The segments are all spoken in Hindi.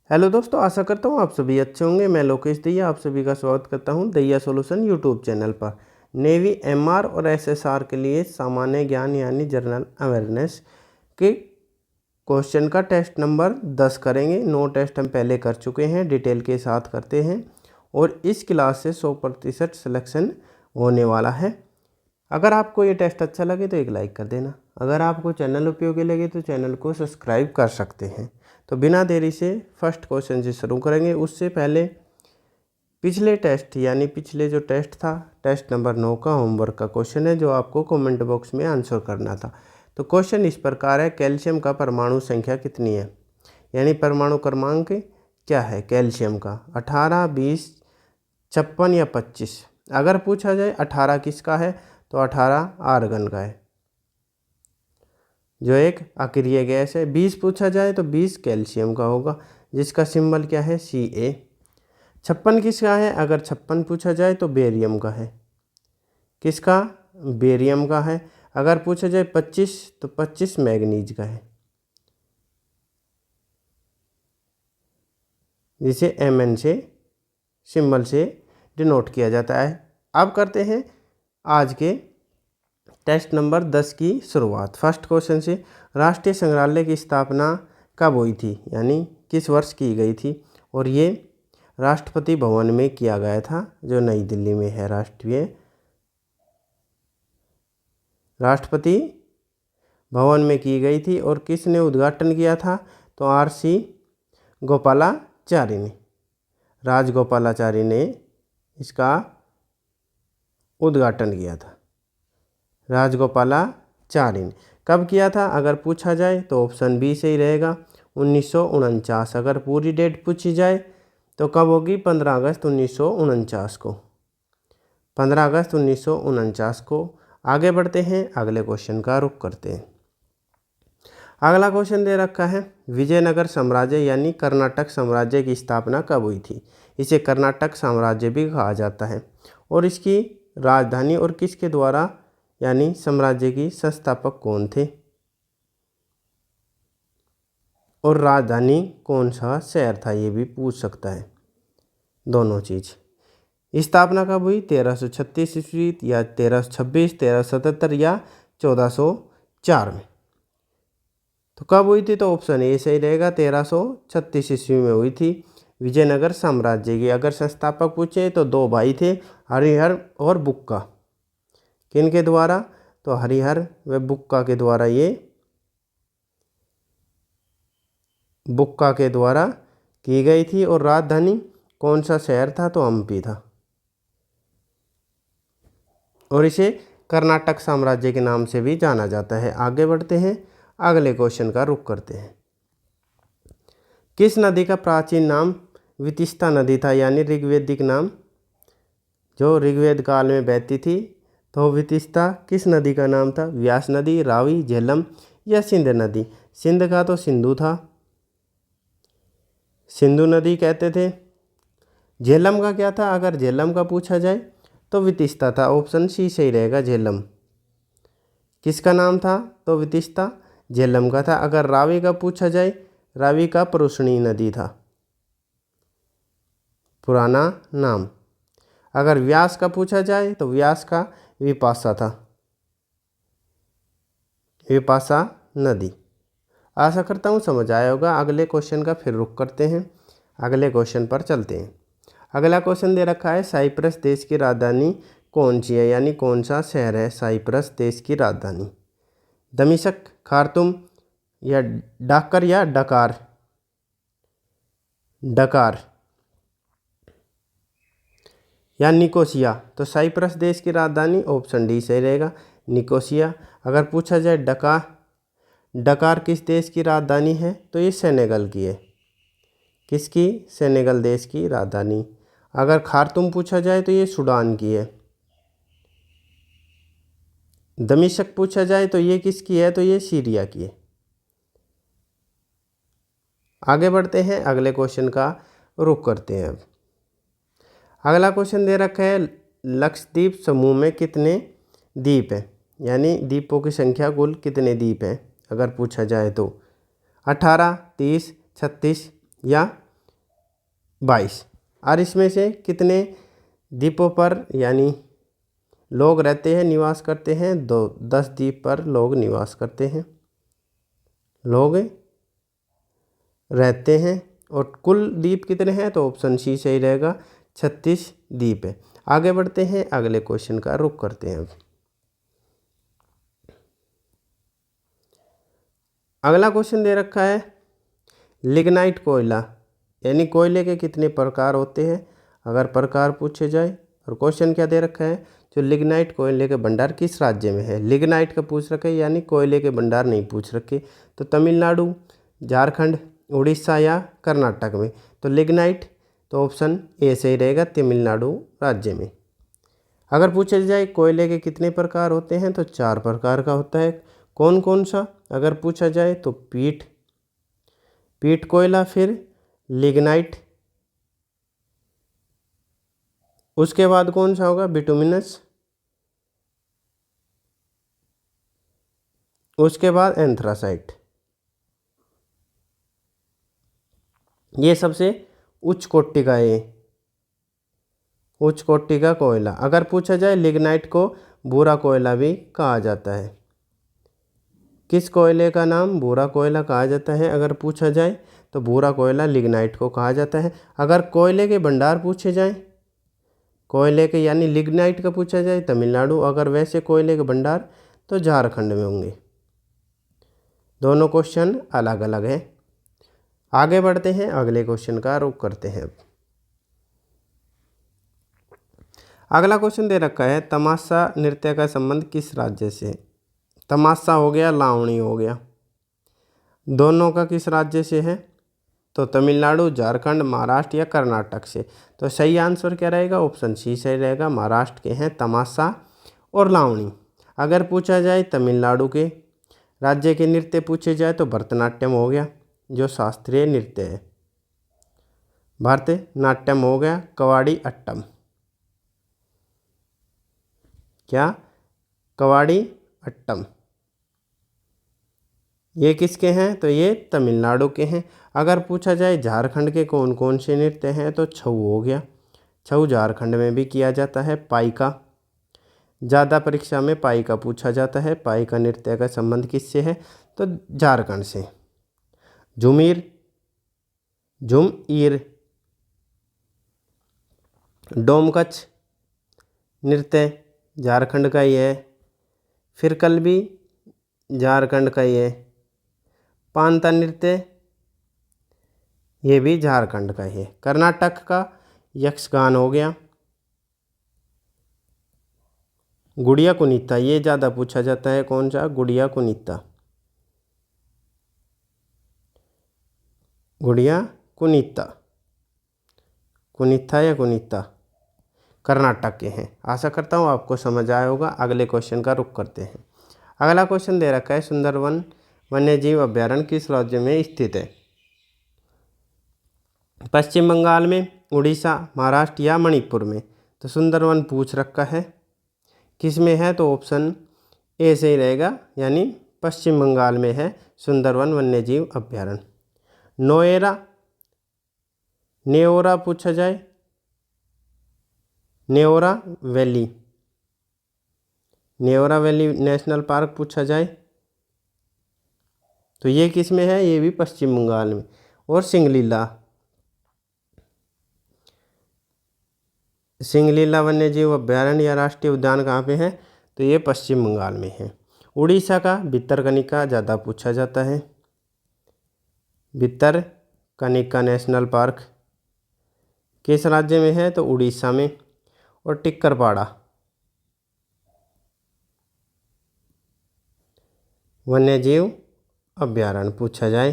हेलो दोस्तों, आशा करता हूँ आप सभी अच्छे होंगे। मैं लोकेश दैया आप सभी का स्वागत करता हूँ दैया सॉल्यूशन यूट्यूब चैनल पर। नेवी एमआर और एसएसआर के लिए सामान्य ज्ञान यानी जनरल अवेयरनेस के क्वेश्चन का टेस्ट नंबर 10 करेंगे। 9 टेस्ट हम पहले कर चुके हैं, डिटेल के साथ करते हैं और इस क्लास से 100% सिलेक्शन होने वाला है। अगर आपको ये टेस्ट अच्छा लगे तो एक लाइक कर देना। अगर आपको चैनल उपयोगी लगे तो चैनल को सब्सक्राइब कर सकते हैं। तो बिना देरी से फर्स्ट क्वेश्चन से शुरू करेंगे। उससे पहले पिछले टेस्ट यानी पिछले जो टेस्ट था, टेस्ट नंबर 9 का होमवर्क का क्वेश्चन है जो आपको कमेंट बॉक्स में आंसर करना था। तो क्वेश्चन इस प्रकार है, कैल्शियम का परमाणु संख्या कितनी है, यानी परमाणु क्रमांक क्या है कैल्शियम का, 18, 20, 56 या 25। अगर पूछा जाए 18 किसका है तो 18 आर्गन का है जो एक अक्रिय गैस है। 20 पूछा जाए तो 20 कैल्शियम का होगा जिसका सिंबल क्या है Ca। 56 किसका है, अगर 56 पूछा जाए तो बेरियम का है। किसका, बेरियम का है। अगर पूछा जाए 25 तो 25 मैग्नीज का है जिसे Mn से सिंबल से डिनोट किया जाता है। अब करते हैं आज के टेस्ट नंबर 10 की शुरुआत। फर्स्ट क्वेश्चन से, राष्ट्रीय संग्रहालय की स्थापना कब हुई थी, यानी किस वर्ष की गई थी, और ये राष्ट्रपति भवन में किया गया था जो नई दिल्ली में है। राष्ट्रपति भवन में की गई थी और किसने उद्घाटन किया था तो R.C. गोपालाचारी ने, राजगोपालाचारी ने इसका उद्घाटन किया था। राजगोपालाचारी ने कब किया था अगर पूछा जाए तो ऑप्शन बी सही रहेगा, 1949। अगर पूरी डेट पूछी जाए तो कब होगी, 15 अगस्त 1949 को, 15 अगस्त 1949 को। आगे बढ़ते हैं, अगले क्वेश्चन का रुख करते हैं। अगला क्वेश्चन दे रखा है, विजयनगर साम्राज्य यानी कर्नाटक साम्राज्य की स्थापना कब हुई थी। इसे कर्नाटक साम्राज्य भी कहा जाता है और इसकी राजधानी और किसके द्वारा यानी साम्राज्य की संस्थापक कौन थे और राजधानी कौन सा शहर था, ये भी पूछ सकता है। दोनों चीज़। स्थापना कब हुई, 1336 ईस्वी या 1326, 1377 या 1404 में। तो कब हुई थी तो ऑप्शन ए सही रहेगा, 1336 ईस्वी में हुई थी विजयनगर साम्राज्य की। अगर संस्थापक पूछे तो दो भाई थे, हरिहर और बुक्का। किनके द्वारा तो हरिहर व बुक्का के द्वारा, ये बुक्का के द्वारा की गई थी। और राजधानी कौन सा शहर था तो हम्पी था और इसे कर्नाटक साम्राज्य के नाम से भी जाना जाता है। आगे बढ़ते हैं, अगले क्वेश्चन का रुख करते हैं। किस नदी का प्राचीन नाम वितिस्ता नदी था, यानी ऋग्वेदिक नाम जो ऋग्वेद काल में बहती थी तो वितिस्ता किस नदी का नाम था, व्यास नदी, रावी, झेलम या सिंध नदी। सिंध का तो सिंधु था, सिंधु नदी कहते थे। झेलम का क्या था, अगर झेलम का पूछा जाए तो वितिस्ता था, ऑप्शन सी सही रहेगा झेलम। किसका नाम था तो वितिस्ता झेलम का था। अगर रावी का पूछा जाए, रावी का परुष्णी नदी था, पुराना नाम। अगर व्यास का पूछा जाए तो व्यास का विपाशा था, विपाशा नदी। आशा करता हूँ समझ आया होगा। अगले क्वेश्चन का फिर रुख करते हैं, अगले क्वेश्चन पर चलते हैं। अगला क्वेश्चन दे रखा है, साइप्रस देश की राजधानी कौन सी है, यानी कौन सा शहर है साइप्रस देश की राजधानी। दमिश्क, खार्तूम या डाकर या डकार। डकार या निकोसिया। तो साइप्रस देश की राजधानी ऑप्शन डी सही रहेगा, निकोसिया। अगर पूछा जाए डकार किस देश की राजधानी है तो ये सेनेगल की है। किसकी, सेनेगल देश की राजधानी। अगर खार्तूम पूछा जाए तो ये सूडान की है। दमिश्क पूछा जाए तो ये किसकी है तो ये सीरिया की है। आगे बढ़ते हैं, अगले क्वेश्चन का रुख करते हैं। अब अगला क्वेश्चन दे रखा है, लक्षद्वीप समूह में कितने द्वीप हैं, यानी द्वीपों की संख्या कुल कितने द्वीप हैं अगर पूछा जाए तो 18, 30, 36 या 22। और इसमें से कितने द्वीपों पर यानी लोग रहते हैं, निवास करते हैं? 10 द्वीप पर लोग निवास करते हैं, लोग रहते हैं। और कुल द्वीप कितने हैं? तो ऑप्शन सी सही रहेगा, 36 द्वीप है। आगे बढ़ते हैं, अगले क्वेश्चन का रुख करते हैं। अगला क्वेश्चन दे रखा है लिग्नाइट कोयला, यानी कोयले के कितने प्रकार होते हैं अगर प्रकार पूछे जाए। और क्वेश्चन क्या दे रखा है, जो लिग्नाइट कोयले के भंडार किस राज्य में है। लिग्नाइट का पूछ रखे, यानी कोयले के भंडार नहीं पूछ रखे। तो तमिलनाडु, झारखंड, उड़ीसा या कर्नाटक में। तो लिग्नाइट तो ऑप्शन ए सही रहेगा, तमिलनाडु राज्य में। अगर पूछा जाए कोयले के कितने प्रकार होते हैं, तो 4 प्रकार का होता है। कौन कौन सा अगर पूछा जाए तो पीट कोयला, फिर लिग्नाइट, उसके बाद कौन सा होगा, बिटुमिनस, उसके बाद एंथ्रासाइट। ये सबसे उच्च कोटि का है, उच्च कोटि का कोयला। अगर पूछा जाए लिग्नाइट को भूरा कोयला भी कहा जाता है। किस कोयले का नाम भूरा कोयला कहा जाता है अगर पूछा जाए, तो भूरा कोयला लिग्नाइट को कहा जाता है। अगर कोयले के भंडार पूछे जाए, कोयले के यानी लिग्नाइट का पूछा जाए तमिलनाडु, अगर वैसे कोयले के भंडार तो झारखंड में होंगे। दोनों क्वेश्चन अलग अलग हैं। आगे बढ़ते हैं, अगले क्वेश्चन का रुख करते हैं। अगला क्वेश्चन दे रखा है तमाशा नृत्य का संबंध किस राज्य से। तमाशा हो गया, लावणी हो गया, दोनों का किस राज्य से है, तो तमिलनाडु, झारखंड, महाराष्ट्र या कर्नाटक से। तो सही आंसर क्या रहेगा, ऑप्शन सी सही रहेगा, महाराष्ट्र के हैं तमाशा और लावणी। अगर पूछा जाए तमिलनाडु के राज्य के नृत्य पूछे जाए तो भरतनाट्यम हो गया, जो शास्त्रीय नृत्य है, भरतनाट्यम हो गया। कवाड़ी अट्टम, क्या, कवाड़ी अट्टम, ये किसके हैं, तो ये तमिलनाडु के हैं। अगर पूछा जाए झारखंड के कौन कौन से नृत्य हैं, तो छऊ हो गया, छऊ झारखंड में भी किया जाता है। पाइका, ज़्यादा परीक्षा में पाइका पूछा जाता है। पाइका नृत्य का संबंध किससे है, तो झारखंड से। झुमीर, झुमईर, डोमकच नृत्य झारखंड का ही है। फिर कलबी झारखंड का ही है। पांता नृत्य ये भी झारखंड का ही है। कर्नाटक का यक्षगान हो गया। गुड़िया कुनीता, ये ज़्यादा पूछा जाता है, कौन सा, गुड़िया कुनीता, गुड़िया कुनीता, कुनीता या कुनीता, कर्नाटक के हैं। आशा करता हूँ आपको समझ आया होगा। अगले क्वेश्चन का रुख करते हैं। अगला क्वेश्चन दे रखा है सुंदरवन वन्यजीव अभ्यारण्य किस राज्य में स्थित है। पश्चिम बंगाल में, उड़ीसा, महाराष्ट्र या मणिपुर में। तो सुंदरवन पूछ रखा है, किस में है, तो ऑप्शन ए सही रहेगा, यानी पश्चिम बंगाल में है सुंदरवन वन्यजीव अभ्यारण्य। नोएरा, नेओरा पूछा जाए, Neora valley, Neora valley national park पूछा जाए तो ये किस में है, ये भी पश्चिम बंगाल में। और सिंगलीला, सिंगलीला वन्यजीव अभ्यारण्य या राष्ट्रीय उद्यान कहाँ पे है, तो ये पश्चिम बंगाल में है। उड़ीसा का भितरकनिका ज़्यादा पूछा जाता है। भितरकनिका नेशनल पार्क किस राज्य में है, तो उड़ीसा में। और टिक्करपाड़ा वन्यजीव अभ्यारण्य पूछा जाए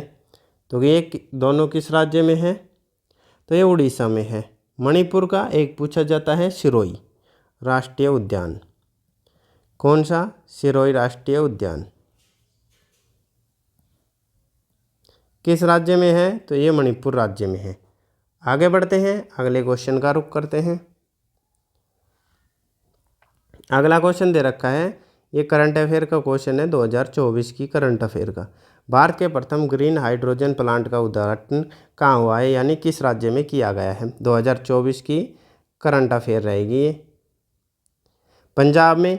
तो ये दोनों किस राज्य में है, तो ये उड़ीसा में है। मणिपुर का एक पूछा जाता है सिरोई राष्ट्रीय उद्यान, कौन सा, सिरोई राष्ट्रीय उद्यान किस राज्य में है, तो ये मणिपुर राज्य में है। आगे बढ़ते हैं, अगले क्वेश्चन का रुख करते हैं। अगला क्वेश्चन दे रखा है, ये करंट अफेयर का क्वेश्चन है 2024 की करंट अफेयर का। भारत के प्रथम ग्रीन हाइड्रोजन प्लांट का उद्घाटन कहाँ हुआ है, यानी किस राज्य में किया गया है। 2024 की करंट अफेयर रहेगी ये। पंजाब में,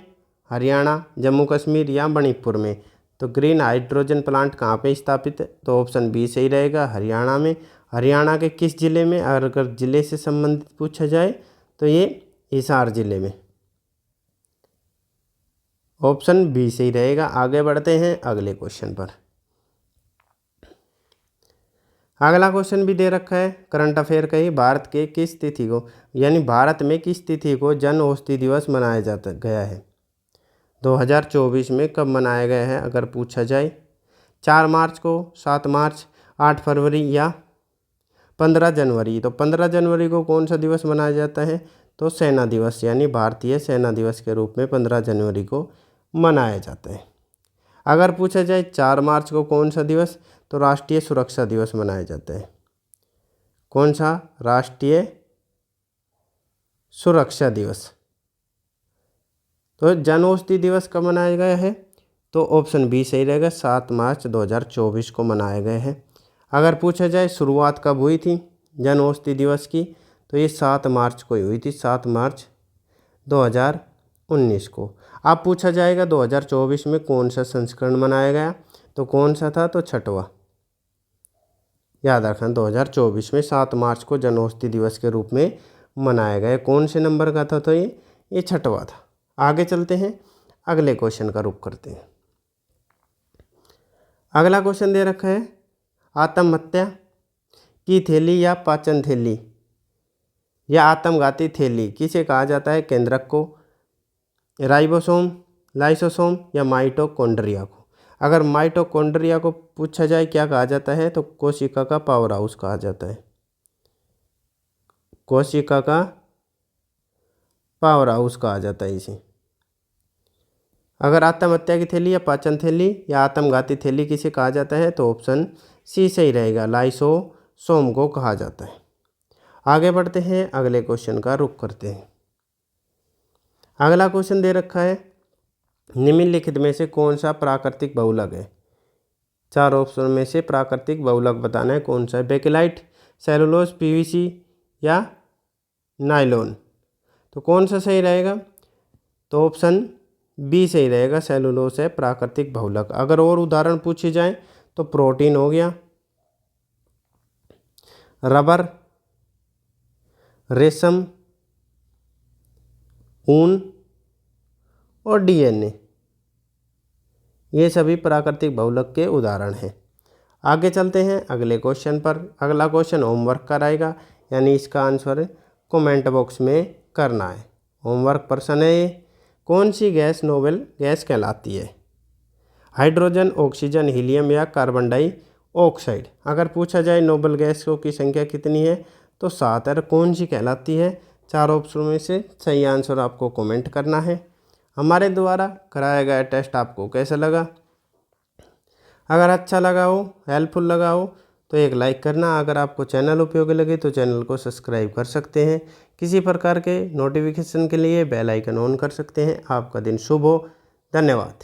हरियाणा, जम्मू कश्मीर या मणिपुर में। तो ग्रीन हाइड्रोजन प्लांट कहाँ पे स्थापित है, तो ऑप्शन बी सही रहेगा, हरियाणा में। हरियाणा के किस जिले में, अगर जिले से संबंधित पूछा जाए तो ये हिसार जिले में। ऑप्शन बी सही रहेगा। आगे बढ़ते हैं अगले क्वेश्चन पर। अगला क्वेश्चन भी दे रखा है करंट अफेयर का ही। भारत के किस तिथि को, यानी भारत में किस तिथि को जन औषधि दिवस मनाया जाता गया है। 2024 में कब मनाया गया है अगर पूछा जाए। 4 मार्च को, 7 मार्च, 8 फरवरी या 15 जनवरी। तो 15 जनवरी को कौन सा दिवस मनाया जाता है, तो सेना दिवस, यानी भारतीय सेना दिवस के रूप में 15 जनवरी को मनाया जाता है। अगर पूछा जाए 4 मार्च को कौन सा दिवस, तो राष्ट्रीय सुरक्षा दिवस मनाया जाता है। कौन सा, राष्ट्रीय सुरक्षा दिवस। तो जन औषधि दिवस कब मनाया गया है, तो ऑप्शन बी सही रहेगा, 7 मार्च 2024 को मनाया गया है। अगर पूछा जाए शुरुआत कब हुई थी जन औषधि दिवस की, तो ये 7 मार्च को ही हुई थी, 7 मार्च 2019 को। अब पूछा जाएगा 2024 में कौन सा संस्करण मनाया गया, तो कौन सा था, तो छठवां। याद रखना 2024 में 7 मार्च को जन औषधि दिवस के रूप में मनाया गया। कौन से नंबर का था, तो ये छठवां था। आगे चलते हैं, अगले क्वेश्चन का रुख करते हैं। अगला क्वेश्चन दे रखा है, आत्महत्या की थैली या पाचन थैली या आत्मघाती थैली किसे कहा जाता है, केंद्रक को, राइबोसोम, लाइसोसोम या माइटोकॉन्ड्रिया को। अगर माइटोकॉन्ड्रिया को पूछा जाए क्या कहा जाता है, तो कोशिका का पावर हाउस कहा जाता है। कोशिका का पावर हाउस कहा जाता है इसे। अगर आत्महत्या की थैली या पाचन थैली या आत्मघाती थैली किसे कहा जाता है, तो ऑप्शन सी सही रहेगा, लाइसोसोम को कहा जाता है। आगे बढ़ते हैं, अगले क्वेश्चन का रुख करते हैं। अगला क्वेश्चन दे रखा है, निम्नलिखित में से कौन सा प्राकृतिक बहुलक है। 4 ऑप्शन में से प्राकृतिक बहुलक बताना है कौन सा है। बेकेलाइट, सेलुलोज, पीवीसी या नायलॉन। तो कौन सा सही रहेगा, तो ऑप्शन बी सही रहेगा, सेलुलोज है प्राकृतिक बहुलक। अगर और उदाहरण पूछे जाएं तो प्रोटीन हो गया, रबर, रेशम, ऊन और डीएनए, ये सभी प्राकृतिक बहुलक के उदाहरण हैं। आगे चलते हैं अगले क्वेश्चन पर। अगला क्वेश्चन होमवर्क का रहेगा, यानी इसका आंसर कमेंट बॉक्स में करना है। होमवर्क प्रश्न है ये, कौन सी गैस नोबेल गैस कहलाती है, हाइड्रोजन, ऑक्सीजन, हीलियम या कार्बन डाइऑक्साइड। अगर पूछा जाए नोबेल गैसों की संख्या कितनी है, तो 7 है। कौन सी कहलाती है, 4 ऑप्शन में से सही आंसर आपको कमेंट करना है। हमारे द्वारा कराया गया टेस्ट आपको कैसा लगा, अगर अच्छा लगा हो, हेल्पफुल लगा हो, तो एक लाइक करना। अगर आपको चैनल उपयोगी लगे तो चैनल को सब्सक्राइब कर सकते हैं। किसी प्रकार के नोटिफिकेशन के लिए बेल आइकन ऑन कर सकते हैं। आपका दिन शुभ हो। धन्यवाद।